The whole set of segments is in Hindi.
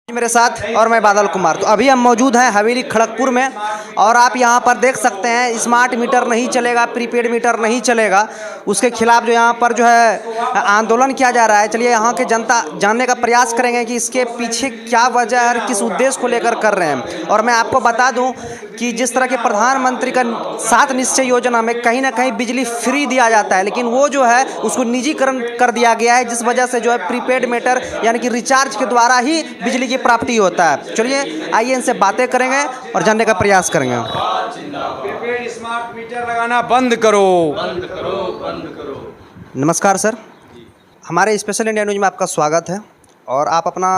मेरे साथ और मैं बादल कुमार। तो अभी हम मौजूद हैं हवेली खड़गपुर में और आप यहां पर देख सकते हैं स्मार्ट मीटर नहीं चलेगा, प्रीपेड मीटर नहीं चलेगा, उसके खिलाफ जो यहां पर जो है आंदोलन किया जा रहा है। चलिए यहां के जनता जानने का प्रयास करेंगे कि इसके पीछे क्या वजह है और किस उद्देश्य को लेकर कर रहे हैं। और मैं आपको बता दूं कि जिस तरह के प्रधानमंत्री का 7 निश्चय योजना में कहीं ना कहीं बिजली फ्री दिया जाता है, लेकिन वो जो है उसको निजीकरण कर दिया गया है, जिस वजह से जो है प्रीपेड मीटर यानी कि रिचार्ज के द्वारा ही बिजली की प्राप्ति होता है। चलिए आइए इनसे बातें करेंगे और जानने का प्रयास करेंगे। प्रीपेड स्मार्ट मीटर लगाना बंद करो, बंद करो, बंद करो। नमस्कार सर, हमारे स्पेशल इंडिया न्यूज़ में आपका स्वागत है और आप अपना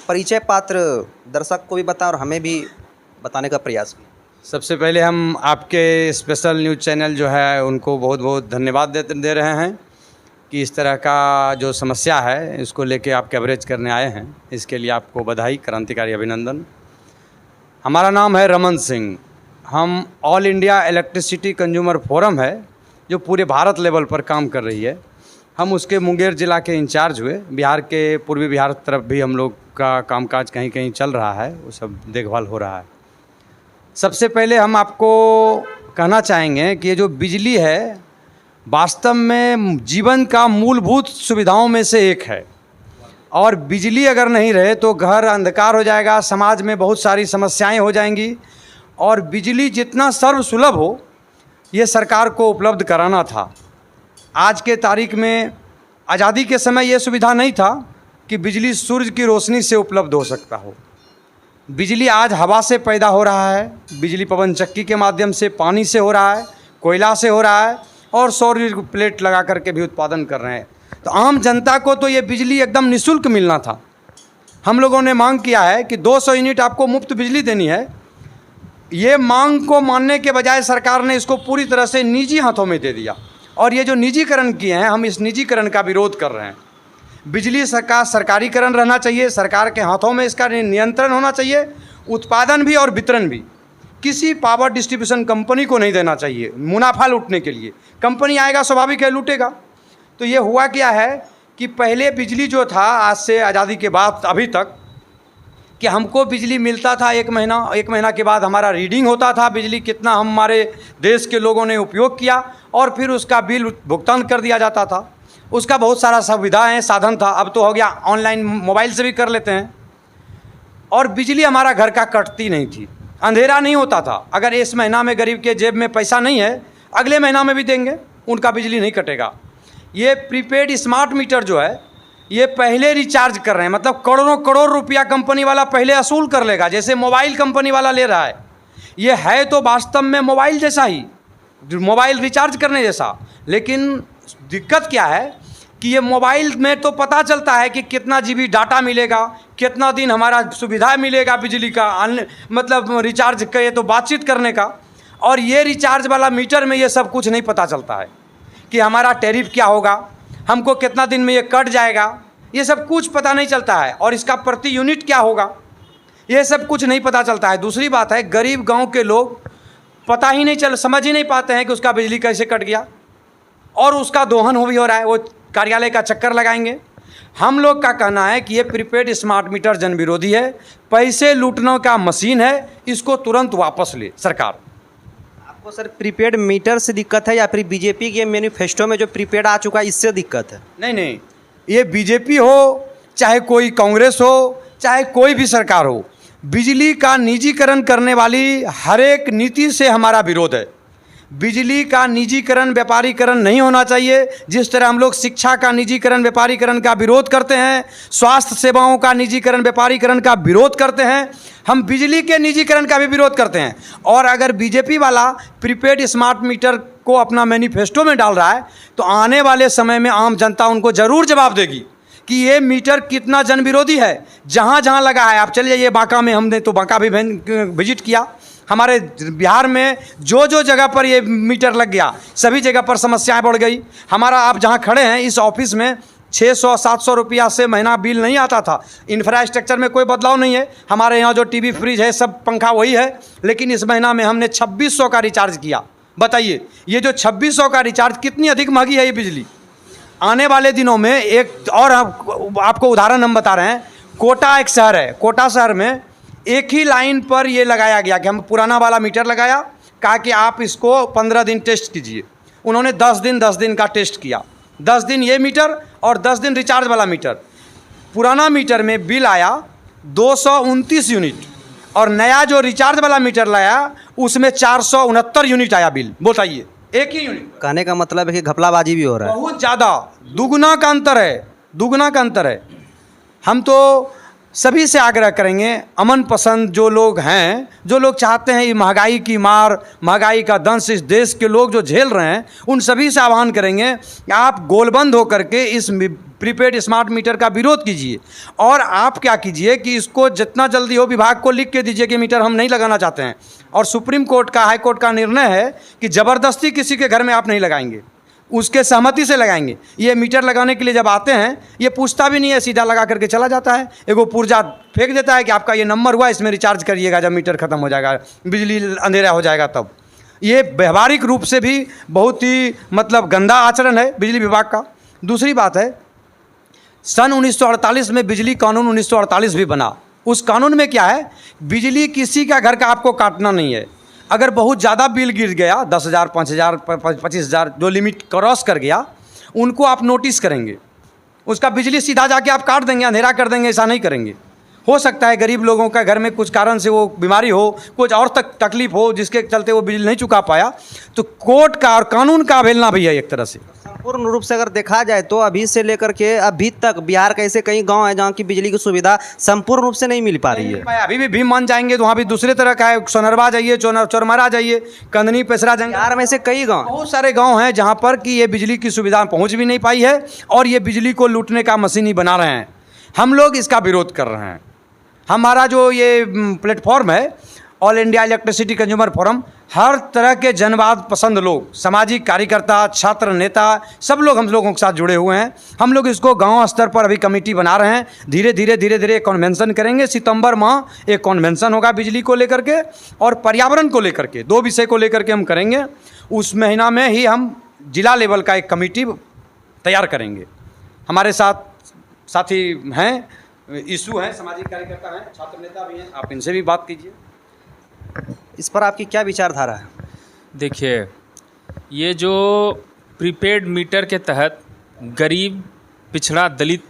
परिचय पात्र दर्शक को भी बताएं और हमें भी बताने का प्रयास करें। सबसे पहले हम आपके स्पेशल न्यूज़ चैनल जो है उनको बहुत बहुत धन्यवाद दे रहे हैं कि इस तरह का जो समस्या है इसको लेके आप कवरेज करने आए हैं, इसके लिए आपको बधाई, क्रांतिकारी अभिनंदन। हमारा नाम है रमन सिंह। हम all India electricity consumer forum है जो पूरे भारत लेवल पर काम कर रही है। हम उसके मुंगेर ज़िला के इंचार्ज हुए। बिहार के पूर्वी बिहार तरफ भी हम लोग का कामकाज कहीं कहीं चल रहा है, वो सब देखभाल हो रहा है। सबसे पहले हम आपको कहना चाहेंगे कि ये जो बिजली है वास्तव में जीवन का मूलभूत सुविधाओं में से एक है और बिजली अगर नहीं रहे तो घर अंधकार हो जाएगा, समाज में बहुत सारी समस्याएं हो जाएंगी। और बिजली जितना सर्वसुलभ हो ये सरकार को उपलब्ध कराना था। आज के तारीख में आज़ादी के समय ये सुविधा नहीं था कि बिजली सूरज की रोशनी से उपलब्ध हो सकता हो। बिजली आज हवा से पैदा हो रहा है, बिजली पवन चक्की के माध्यम से, पानी से हो रहा है, कोयला से हो रहा है और सौर प्लेट लगा करके भी उत्पादन कर रहे हैं। तो आम जनता को तो ये बिजली एकदम निःशुल्क मिलना था। हम लोगों ने मांग किया है कि 200 यूनिट आपको मुफ्त बिजली देनी है। ये मांग को मानने के बजाय सरकार ने इसको पूरी तरह से निजी हाथों में दे दिया और ये जो निजीकरण किए हैं, हम इस निजीकरण का विरोध कर रहे हैं। बिजली का सरकारीकरण रहना चाहिए, सरकार के हाथों में इसका नियंत्रण होना चाहिए, उत्पादन भी और वितरण भी। किसी पावर डिस्ट्रीब्यूशन कंपनी को नहीं देना चाहिए मुनाफा लूटने के लिए। कंपनी आएगा स्वाभाविक है लूटेगा। तो ये हुआ क्या है कि पहले बिजली जो था आज से आज़ादी के बाद अभी तक कि हमको बिजली मिलता था एक महीना के बाद हमारा रीडिंग होता था बिजली कितना हमारे देश के लोगों ने उपयोग किया और फिर उसका बिल भुगतान कर दिया जाता था। उसका बहुत सारा सुविधाएं साधन था। अब तो हो गया ऑनलाइन, मोबाइल से भी कर लेते हैं। और बिजली हमारा घर का कटती नहीं थी, अंधेरा नहीं होता था। अगर इस महीना में गरीब के जेब में पैसा नहीं है, अगले महीना में भी देंगे, उनका बिजली नहीं कटेगा। ये प्रीपेड स्मार्ट मीटर जो है ये पहले रिचार्ज कर रहे हैं, मतलब करोड़ों करोड़ रुपया कंपनी वाला पहले असूल कर लेगा, जैसे मोबाइल कंपनी वाला ले रहा है। ये है तो वास्तव में मोबाइल जैसा ही, मोबाइल रिचार्ज करने जैसा। लेकिन दिक्कत क्या है कि ये मोबाइल में तो पता चलता है कि कितना जीबी डाटा मिलेगा, कितना दिन हमारा सुविधा मिलेगा बिजली का, मतलब रिचार्ज का, ये तो बातचीत करने का। और ये रिचार्ज वाला मीटर में ये सब कुछ नहीं पता चलता है कि हमारा टैरिफ क्या होगा, हमको कितना दिन में ये कट जाएगा, ये सब कुछ पता नहीं चलता है। और इसका प्रति यूनिट क्या होगा, ये सब कुछ नहीं पता चलता है। दूसरी बात है, गरीब गाँव के लोग पता ही नहीं समझ ही नहीं पाते हैं कि उसका बिजली कैसे कट गया और उसका दोहन भी हो रहा है, वो कार्यालय का चक्कर लगाएंगे। हम लोग का कहना है कि ये प्रीपेड स्मार्ट मीटर जन विरोधी है, पैसे लूटने का मशीन है, इसको तुरंत वापस ले सरकार। आपको सर प्रीपेड मीटर से दिक्कत है या फिर बीजेपी के मैनिफेस्टो में जो प्रीपेड आ चुका है इससे दिक्कत है? नहीं, ये बीजेपी हो चाहे कोई कांग्रेस हो चाहे कोई भी सरकार हो, बिजली का निजीकरण करने वाली हर एक नीति से हमारा विरोध है। बिजली का निजीकरण व्यापारीकरण नहीं होना चाहिए। जिस तरह हम लोग शिक्षा का निजीकरण व्यापारीकरण का विरोध करते हैं, स्वास्थ्य सेवाओं का निजीकरण व्यापारीकरण का विरोध करते हैं, हम बिजली के निजीकरण का भी विरोध करते हैं। और अगर बीजेपी वाला प्रीपेड स्मार्ट मीटर को अपना मैनिफेस्टो में डाल रहा है तो आने वाले समय में आम जनता उनको ज़रूर जवाब देगी कि ये मीटर कितना जन विरोधी है। जहाँ जहाँ लगा है, आप चले जाइए बांका में, हमने तो बांका भी विजिट किया। हमारे बिहार में जो जो जगह पर ये मीटर लग गया सभी जगह पर समस्याएं बढ़ गई। हमारा आप जहाँ खड़े हैं इस ऑफिस में 600-700 रुपया से महीना बिल नहीं आता था। इंफ्रास्ट्रक्चर में कोई बदलाव नहीं है। हमारे यहाँ जो टीवी फ्रिज है सब पंखा वही है, लेकिन इस महीना में हमने 2600 का रिचार्ज किया। बताइए ये जो 2600 का रिचार्ज कितनी अधिक महंगी है ये बिजली। आने वाले दिनों में एक और आपको उदाहरण हम बता रहे हैं, कोटा एक शहर है, कोटा शहर में एक ही लाइन पर ये लगाया गया कि हम पुराना वाला मीटर लगाया, कहा कि आप इसको 15 दिन टेस्ट कीजिए। उन्होंने 10 दिन का टेस्ट किया, 10 दिन ये मीटर और 10 दिन रिचार्ज वाला मीटर। पुराना मीटर में बिल आया 229 यूनिट और नया जो रिचार्ज वाला मीटर लाया उसमें 469 यूनिट आया बिल। बताइए, एक ही यूनिट। कहने का मतलब है कि घपलाबाजी भी हो रहा है। बहुत ज़्यादा, दुगना का अंतर है, दुगना का अंतर है। हम तो सभी से आग्रह करेंगे, अमन पसंद जो लोग हैं, जो लोग चाहते हैं ये महंगाई की मार, महंगाई का दंश इस देश के लोग जो झेल रहे हैं, उन सभी से आह्वान करेंगे कि आप गोलबंद होकर के इस प्रीपेड स्मार्ट मीटर का विरोध कीजिए। और आप क्या कीजिए कि इसको जितना जल्दी हो विभाग को लिख के दीजिए कि मीटर हम नहीं लगाना चाहते हैं। और सुप्रीम कोर्ट का, हाई कोर्ट का निर्णय है कि ज़बरदस्ती किसी के घर में आप नहीं लगाएंगे, उसके सहमति से लगाएंगे। ये मीटर लगाने के लिए जब आते हैं ये पूछता भी नहीं है, सीधा लगा करके चला जाता है। एगो पुर्जा फेंक देता है कि आपका ये नंबर हुआ, इसमें रिचार्ज करिएगा जब मीटर ख़त्म हो जाएगा, बिजली अंधेरा हो जाएगा तब। ये व्यवहारिक रूप से भी बहुत ही मतलब गंदा आचरण है बिजली विभाग का। दूसरी बात है, सन 1948 में बिजली कानून 1948 भी बना। उस कानून में क्या है, बिजली किसी का घर का आपको काटना नहीं है। अगर बहुत ज़्यादा बिल गिर गया, 10,000, 5,000, 25,000 जो लिमिट क्रॉस कर गया, उनको आप नोटिस करेंगे, उसका बिजली सीधा जाके आप काट देंगे, अंधेरा कर देंगे। ऐसा नहीं करेंगे। हो सकता है गरीब लोगों का घर में कुछ कारण से वो बीमारी हो, कुछ और तक तकलीफ हो, जिसके चलते वो बिजली नहीं चुका पाया, तो कोर्ट का और कानून का अवहेलना भी है एक तरह से। पूर्ण रूप से अगर देखा जाए तो अभी से लेकर के अभी तक बिहार के ऐसे कई गांव हैं जहां की बिजली की सुविधा संपूर्ण रूप से नहीं मिल पा रही है। अभी भी भीम मान जाएंगे तो वहाँ भी दूसरे तरह का है। सोनरवा जाइए, चौरमरा जाइए, कंदनी, पेसरा जाएंगे, बिहार में से कई गांव, बहुत सारे गांव हैं जहाँ पर कि ये बिजली की सुविधा पहुँच भी नहीं पाई है और ये बिजली को लूटने का मशीन ही बना रहे हैं। हम लोग इसका विरोध कर रहे हैं। हमारा जो ये प्लेटफॉर्म है, all India electricity consumer forum, हर तरह के जनवाद पसंद लोग, सामाजिक कार्यकर्ता, छात्र नेता, सब लोग हम लोगों के साथ जुड़े हुए हैं। हम लोग इसको गांव स्तर पर अभी कमेटी बना रहे हैं। धीरे धीरे कन्वेंशन करेंगे। सितंबर माह एक कन्वेंशन होगा बिजली को लेकर के और पर्यावरण को लेकर के, 2 विषय को लेकर के हम करेंगे। उस महीना में ही हम जिला लेवल का एक कमेटी तैयार करेंगे। हमारे साथ साथी हैं, इशू हैं, सामाजिक कार्यकर्ता हैं, छात्र नेता भी हैं, आप इनसे भी बात कीजिए। इस पर आपकी क्या विचारधारा है? देखिए, ये जो प्रीपेड मीटर के तहत गरीब, पिछड़ा, दलित,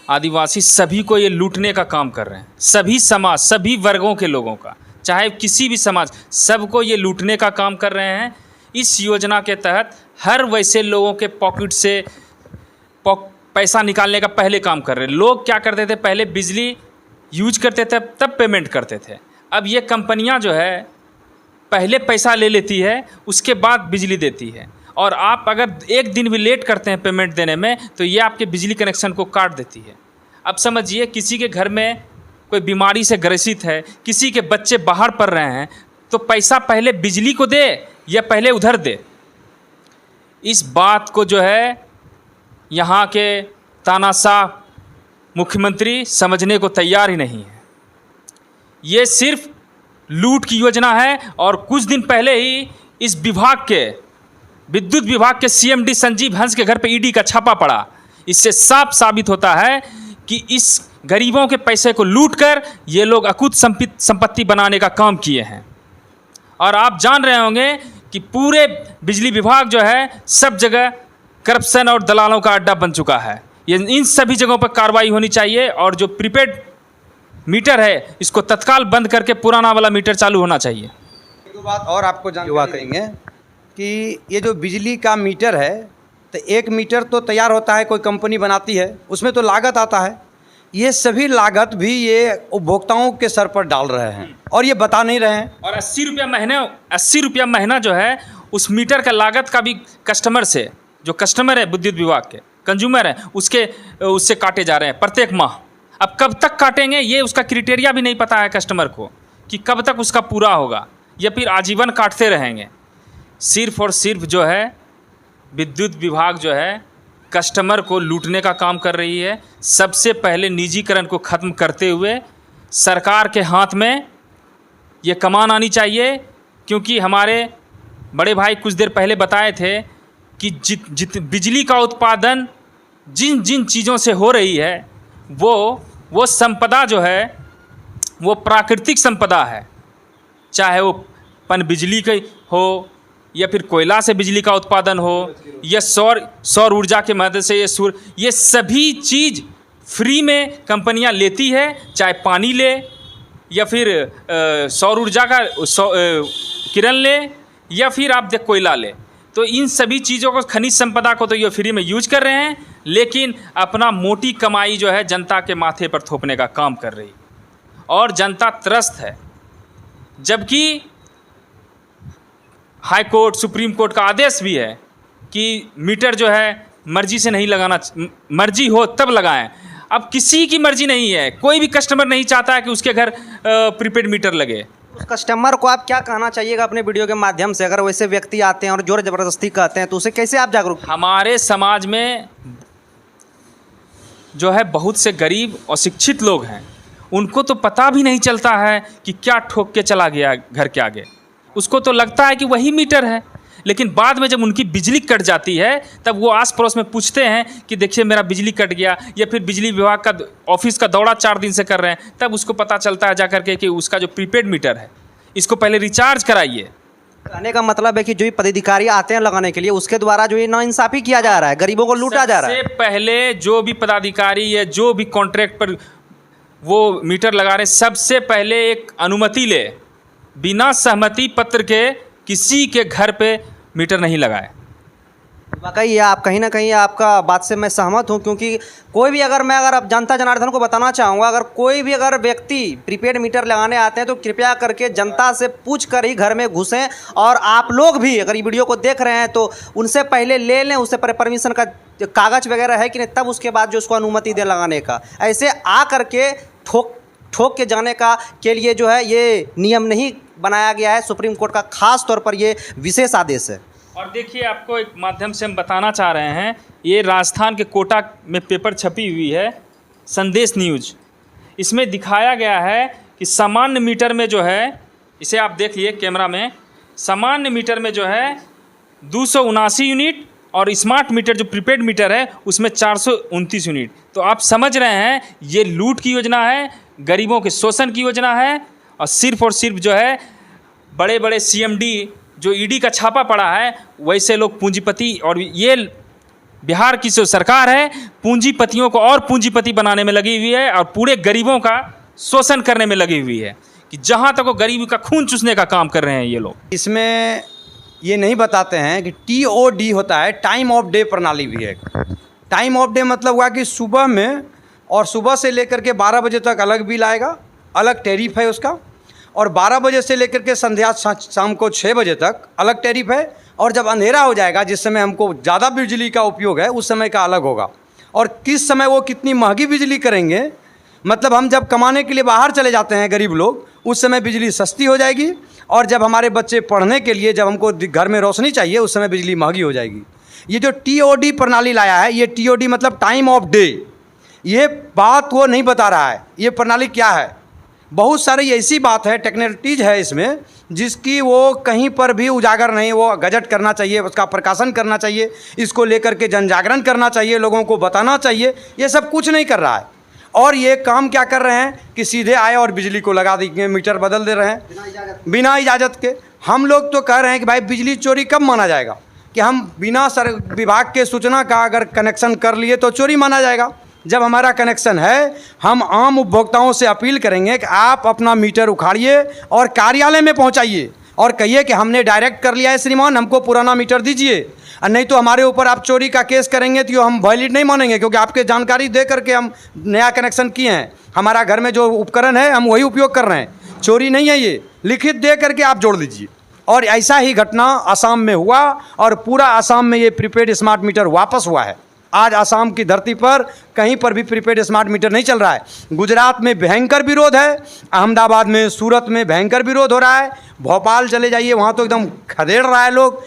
आदिवासी सभी को ये लूटने का काम कर रहे हैं। सभी समाज, सभी वर्गों के लोगों का, चाहे किसी भी समाज, सबको ये लूटने का काम कर रहे हैं। इस योजना के तहत हर वैसे लोगों के पॉकेट से पैसा निकालने का पहले काम कर रहे हैं। लोग क्या करते थे, पहले बिजली यूज करते थे तब पेमेंट करते थे। अब ये कंपनियां जो है पहले पैसा ले लेती है, उसके बाद बिजली देती है। और आप अगर एक दिन भी लेट करते हैं पेमेंट देने में तो ये आपके बिजली कनेक्शन को काट देती है। अब समझिए, किसी के घर में कोई बीमारी से ग्रसित है, किसी के बच्चे बाहर पढ़ रहे हैं, तो पैसा पहले बिजली को दे या पहले उधर दे। इस बात को जो है यहाँ के तानाशाह मुख्यमंत्री समझने को तैयार ही नहीं है। ये सिर्फ लूट की योजना है। और कुछ दिन पहले ही इस विभाग के, विद्युत विभाग के सीएमडी संजीव हंस के घर पे ईडी का छापा पड़ा। इससे साफ साबित होता है कि इस गरीबों के पैसे को लूटकर ये लोग अकूत संपत्ति बनाने का काम किए हैं। और आप जान रहे होंगे कि पूरे बिजली विभाग जो है सब जगह करप्शन और दलालों का अड्डा बन चुका है। ये इन सभी जगहों पर कार्रवाई होनी चाहिए और जो प्रीपेड मीटर है इसको तत्काल बंद करके पुराना वाला मीटर चालू होना चाहिए। एक दो बात और आपको जानकारी देंगे कि ये जो बिजली का मीटर है, तो एक मीटर तो तैयार होता है, कोई कंपनी बनाती है, उसमें तो लागत आता है। ये सभी लागत भी ये उपभोक्ताओं के सर पर डाल रहे हैं और ये बता नहीं रहे हैं। और 80 रुपया महीना जो है उस मीटर का लागत का भी कस्टमर से, जो कस्टमर है विद्युत विभाग के, कंज्यूमर है, उससे काटे जा रहे हैं प्रत्येक माह। अब कब तक काटेंगे ये उसका क्राइटेरिया भी नहीं पता है कस्टमर को कि कब तक उसका पूरा होगा, या फिर आजीवन काटते रहेंगे। सिर्फ और सिर्फ जो है विद्युत विभाग जो है कस्टमर को लूटने का काम कर रही है। सबसे पहले निजीकरण को ख़त्म करते हुए सरकार के हाथ में ये कमान आनी चाहिए, क्योंकि हमारे बड़े भाई कुछ देर पहले बताए थे कि बिजली का उत्पादन जिन जिन चीज़ों से हो रही है वो वो संपदा जो है वो प्राकृतिक संपदा है, चाहे वो पनबिजली की हो या फिर कोयला से बिजली का उत्पादन हो या सौर ऊर्जा के मदद से ये सभी चीज़ फ्री में कंपनियां लेती है, चाहे पानी ले या फिर सौर ऊर्जा का किरण ले या फिर आप देख कोयला ले। तो इन सभी चीज़ों को, खनिज संपदा को तो ये फ्री में यूज कर रहे हैं, लेकिन अपना मोटी कमाई जो है जनता के माथे पर थोपने का काम कर रही और जनता त्रस्त है। जबकि हाई कोर्ट, सुप्रीम कोर्ट का आदेश भी है कि मीटर जो है मर्जी से नहीं लगाना, मर्जी हो तब लगाएं। अब किसी की मर्जी नहीं है, कोई भी कस्टमर नहीं चाहता है कि उसके घर प्रीपेड मीटर लगे। उस कस्टमर को आप क्या कहना चाहिएगा अपने वीडियो के माध्यम से, अगर वैसे व्यक्ति आते हैं और जोर ज़बरदस्ती कहते हैं तो उसे कैसे आप जागरूक? हमारे समाज में जो है बहुत से गरीब और शिक्षित लोग हैं, उनको तो पता भी नहीं चलता है कि क्या ठोक के चला गया घर के आगे। उसको तो लगता है कि वही मीटर है, लेकिन बाद में जब उनकी बिजली कट जाती है तब वो आस पड़ोस में पूछते हैं कि देखिए मेरा बिजली कट गया, या फिर बिजली विभाग का ऑफिस का दौरा 4 दिन से कर रहे हैं, तब उसको पता चलता है जा करके कि उसका जो प्रीपेड मीटर है इसको पहले रिचार्ज कराइए। कहने का मतलब है कि जो भी पदाधिकारी आते हैं लगाने के लिए, उसके द्वारा जो ये नाइंसाफ़ी किया जा रहा है, गरीबों को लूटा जा रहा है। सबसे पहले जो भी पदाधिकारी या जो भी कॉन्ट्रैक्ट पर वो मीटर लगा रहे हैं, सबसे पहले एक अनुमति ले, बिना सहमति पत्र के किसी के घर पे मीटर नहीं लगाए। वाकई आप कहीं ना कहीं आपका बात से मैं सहमत हूं, क्योंकि कोई भी अगर अब जनता जनार्दन को बताना चाहूँगा, अगर कोई भी अगर व्यक्ति प्रीपेड मीटर लगाने आते हैं तो कृपया करके जनता से पूछ कर ही घर में घुसें। और आप लोग भी अगर ये वीडियो को देख रहे हैं तो उनसे पहले ले लें, उससे परमिशन का कागज़ वगैरह है कि नहीं, तब उसके बाद जो उसको अनुमति दे लगाने का। ऐसे आ करके ठोक के जाने का के लिए जो है ये नियम नहीं बनाया गया है। सुप्रीम कोर्ट का खास तौर पर ये विशेष आदेश है। और देखिए, आपको एक माध्यम से हम बताना चाह रहे हैं, ये राजस्थान के कोटा में पेपर छपी हुई है, संदेश न्यूज। इसमें दिखाया गया है कि सामान्य मीटर में जो है, इसे आप देखिए कैमरा में, सामान्य मीटर में जो है 279 यूनिट और स्मार्ट मीटर जो प्रीपेड मीटर है उसमें 429 यूनिट। तो आप समझ रहे हैं ये लूट की योजना है, गरीबों के शोषण की योजना है। और सिर्फ जो है बड़े बड़े सीएमडी जो ईडी का छापा पड़ा है, वैसे लोग पूंजीपति, और ये बिहार की जो सरकार है पूंजीपतियों को और पूंजीपति बनाने में लगी हुई है और पूरे गरीबों का शोषण करने में लगी हुई है कि जहाँ तक वो गरीबी का खून चूसने का काम कर रहे हैं ये लोग। इसमें ये नहीं बताते हैं कि TOD होता है, टाइम ऑफ डे प्रणाली भी है। टाइम ऑफ डे मतलब हुआ कि सुबह में, और सुबह से लेकर के 12 बजे तक अलग बिल आएगा, अलग टैरिफ है उसका, और 12 बजे से लेकर के संध्या शाम को 6 बजे तक अलग टैरिफ है, और जब अंधेरा हो जाएगा, जिस समय हमको ज़्यादा बिजली का उपयोग है, उस समय का अलग होगा। और किस समय वो कितनी महंगी बिजली करेंगे, मतलब हम जब कमाने के लिए बाहर चले जाते हैं गरीब लोग, उस समय बिजली सस्ती हो जाएगी, और जब हमारे बच्चे पढ़ने के लिए, जब हमको घर में रोशनी चाहिए, उस समय बिजली महंगी हो जाएगी। ये जो TOD प्रणाली लाया है, ये TOD मतलब टाइम ऑफ डे, ये बात वो नहीं बता रहा है ये प्रणाली क्या है। बहुत सारी ऐसी बात है, टेक्निकलिटीज है इसमें, जिसकी वो कहीं पर भी उजागर नहीं। वो गजट करना चाहिए, उसका प्रकाशन करना चाहिए, इसको लेकर के जन जागरण करना चाहिए, लोगों को बताना चाहिए। ये सब कुछ नहीं कर रहा है। और ये काम क्या कर रहे हैं कि सीधे आए और बिजली को लगा देंगे, मीटर बदल दे रहे हैं बिना इजाज़त के। हम लोग तो कह रहे हैं कि भाई बिजली चोरी कब माना जाएगा, कि हम बिना विभाग के सूचना का अगर कनेक्शन कर लिए तो चोरी माना जाएगा। जब हमारा कनेक्शन है, हम आम उपभोक्ताओं से अपील करेंगे कि आप अपना मीटर उखाड़िए और कार्यालय में पहुंचाइए और कहिए कि हमने डायरेक्ट कर लिया है श्रीमान, हमको पुराना मीटर दीजिए। और नहीं तो हमारे ऊपर आप चोरी का केस करेंगे तो हम वैलिड नहीं मानेंगे, क्योंकि आपके जानकारी दे करके हम नया कनेक्शन किए हैं। हमारा घर में जो उपकरण है हम वही उपयोग कर रहे हैं, चोरी नहीं है। ये लिखित दे करके आप जोड़ दीजिए। और ऐसा ही घटना असम में हुआ, और पूरा असम में ये प्रीपेड स्मार्ट मीटर वापस हुआ है। आज असम की धरती पर कहीं पर भी प्रीपेड स्मार्ट मीटर नहीं चल रहा है। गुजरात में भयंकर विरोध है, अहमदाबाद में, सूरत में भयंकर विरोध हो रहा है, भोपाल चले जाइए वहाँ तो एकदम खदेड़ रहा है लोग।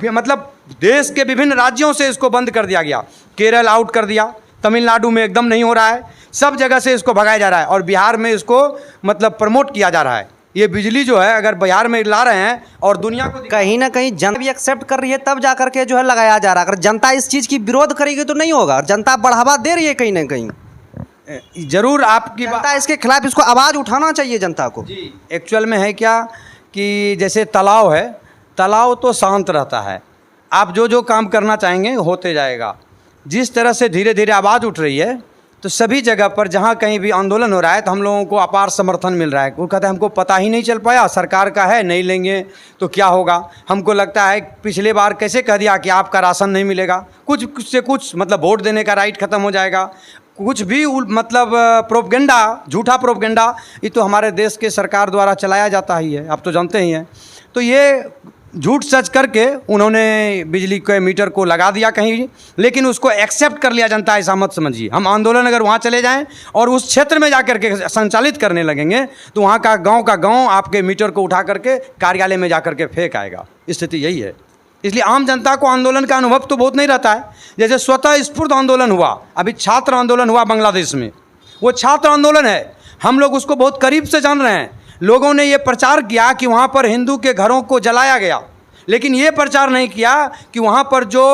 मतलब देश के विभिन्न राज्यों से इसको बंद कर दिया गया, केरल आउट कर दिया, तमिलनाडु में एकदम नहीं हो रहा है, सब जगह से इसको भगाया जा रहा है। और बिहार में इसको मतलब प्रमोट किया जा रहा है। ये बिजली जो है अगर बिहार में ला रहे हैं और दुनिया को कहीं ना कहीं जनता भी एक्सेप्ट कर रही है, तब जा करके जो है लगाया जा रहा है। अगर जनता इस चीज़ की विरोध करेगी तो नहीं होगा, और जनता बढ़ावा दे रही है कहीं ना कहीं। ज़रूर आपकी जनता इसके खिलाफ इसको आवाज़ उठाना चाहिए जनता को। जी एक्चुअल में है क्या कि जैसे तालाब है, तालाब तो शांत रहता है, आप जो जो काम करना चाहेंगे होते जाएगा। जिस तरह से धीरे धीरे आवाज़ उठ रही है तो सभी जगह पर जहाँ कहीं भी आंदोलन हो रहा है तो हम लोगों को अपार समर्थन मिल रहा है। वो कहते हैं हमको पता ही नहीं चल पाया, सरकार का है नहीं लेंगे तो क्या होगा। हमको लगता है पिछले बार कैसे कह दिया कि आपका राशन नहीं मिलेगा, कुछ से कुछ मतलब वोट देने का राइट ख़त्म हो जाएगा, कुछ भी मतलब प्रोपगेंडा, झूठा प्रोपगेंडा ये तो हमारे देश के सरकार द्वारा चलाया जाता ही है, आप तो जानते ही हैं। तो ये झूठ सच करके उन्होंने बिजली के मीटर को लगा दिया कहीं, लेकिन उसको एक्सेप्ट कर लिया जनता, ऐसा मत समझिए। हम आंदोलन अगर वहाँ चले जाएं और उस क्षेत्र में जाकर के संचालित करने लगेंगे तो वहाँ का गांव आपके मीटर को उठा करके कार्यालय में जाकर के फेंक आएगा। स्थिति यही है। इसलिए आम जनता को आंदोलन का अनुभव तो बहुत नहीं रहता है। जैसे स्वतः स्फूर्त आंदोलन हुआ, अभी छात्र आंदोलन हुआ बांग्लादेश में, वो छात्र आंदोलन है, हम लोग उसको बहुत करीब से जान रहे हैं। लोगों ने ये प्रचार किया कि वहाँ पर हिंदू के घरों को जलाया गया, लेकिन ये प्रचार नहीं किया कि वहाँ पर जो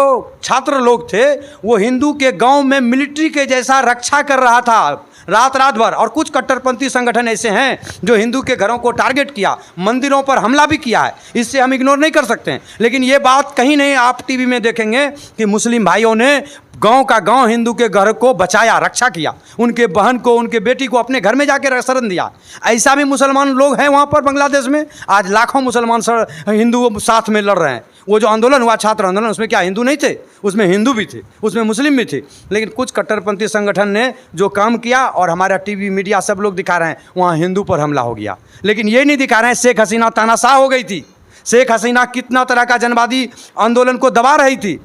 छात्र लोग थे वो हिंदू के गांव में मिलिट्री के जैसा रक्षा कर रहा था रात भर। और कुछ कट्टरपंथी संगठन ऐसे हैं जो हिंदू के घरों को टारगेट किया, मंदिरों पर हमला भी किया है, इससे हम इग्नोर नहीं कर सकते हैं। लेकिन ये बात कहीं नहीं आप टीवी में देखेंगे कि मुस्लिम भाइयों ने गांव का गांव हिंदू के घर को बचाया, रक्षा किया, उनके बहन को, उनके बेटी को अपने घर में जाकर शरण दिया। ऐसा भी मुसलमान लोग हैं वहाँ पर बांग्लादेश में। आज लाखों मुसलमान हिंदू साथ में लड़ रहे हैं। वो जो आंदोलन हुआ छात्र आंदोलन, उसमें क्या हिंदू नहीं थे? उसमें हिंदू भी थे, उसमें मुस्लिम भी थे। लेकिन कुछ कट्टरपंथी संगठन ने जो काम किया और हमारा टीवी मीडिया सब लोग दिखा रहे हैं, वहाँ हिंदू पर हमला हो गया। लेकिन ये नहीं दिखा रहे हैं शेख हसीना तानाशाह हो गई थी, शेख हसीना कितना तरह का जनवादी आंदोलन को दबा रही थी।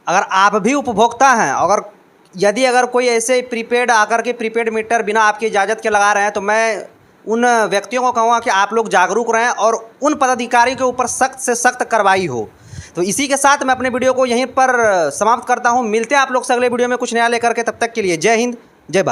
अगर आप भी उपभोक्ता हैं, यदि कोई ऐसे प्रीपेड आकर के प्रीपेड मीटर बिना आपकी इजाज़त के लगा रहे हैं, तो मैं उन व्यक्तियों को कहूँगा कि आप लोग जागरूक रहें और उन पदाधिकारी के ऊपर सख्त से सख्त कार्रवाई हो। तो इसी के साथ मैं अपने वीडियो को यहीं पर समाप्त करता हूँ। मिलते हैं आप लोग से अगले वीडियो में कुछ नया लेकर के। तब तक के लिए जय हिंद, जय भारत।